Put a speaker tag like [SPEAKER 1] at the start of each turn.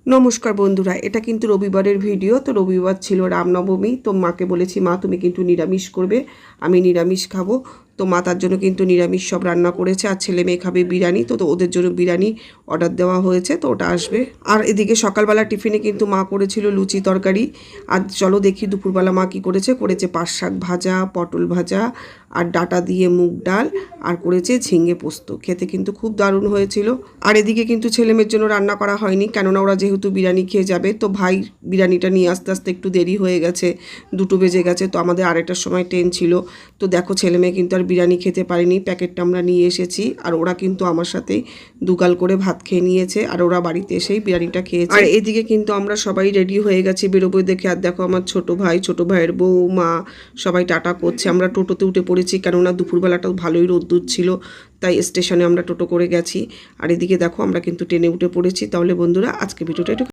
[SPEAKER 1] নমস্কার বন্ধুরা, এটা কিন্তু রবিবারের ভিডিও। তো রবিবার ছিল রামনবমী। তো মাকে বলেছি, মা তুমি কিন্তু নিরামিষ করবে, আমি নিরামিষ খাবো। তো মা তার জন্য কিন্তু নিরামিষ সব রান্না করেছে। আর ছেলে মেয়ে খাবে বিরিয়ানি, তো ওদের জন্য বিরিয়ানি অর্ডার দেওয়া হয়েছে, তো ওটা আসবে। আর এদিকে সকালবেলা টিফিনে কিন্তু মা করেছিল লুচি তরকারি। আর চলো দেখি দুপুরবেলা মা কী করেছে পাট শাক ভাজা, পটল ভাজা, আর ডাটা দিয়ে মুগ ডাল, আর করেছে ঝিঙে পোস্ত। খেতে কিন্তু খুব দারুণ হয়েছিল। আর এদিকে কিন্তু ছেলেমেয়ের জন্য রান্না করা হয়নি, কেননা ওরা যেহেতু বিরিয়ানি খেয়ে যাবে। তো ভাই বিরিয়ানিটা নিয়ে আস্তে আস্তে একটু দেরি হয়ে গেছে, 2টো বেজে গেছে। তো আমাদের আরেকটার সময় ট্রেন ছিল। তো দেখো ছেলে মেয়ে কিন্তু আর বিরিয়ানি খেতে পারেনি, প্যাকেটটা আমরা নিয়ে এসেছি। আর ওরা কিন্তু আমার সাথেই দুগাল করে ভাত খেয়ে নিয়েছে, আর ওরা বাড়িতে এসেই বিরিয়ানিটা খেয়েছে। আর এদিকে কিন্তু আমরা সবাই রেডি হয়ে গেছি বেরোবো দেখে। আর দেখো আমার ছোট ভাইয়ের বউ, মা সবাই টাটা করছে। আমরা টোটোতে উঠে পড়েছি, কেননা দুপুরবেলাটাও ভালোই রোদ্দুর ছিল, তাই স্টেশনে আমরা টোটো করে গেছি। আর এদিকে দেখো আমরা কিন্তু ট্রেনে উঠে পড়েছি। তাহলে বন্ধুরা আজকে ভিডিওটা একটু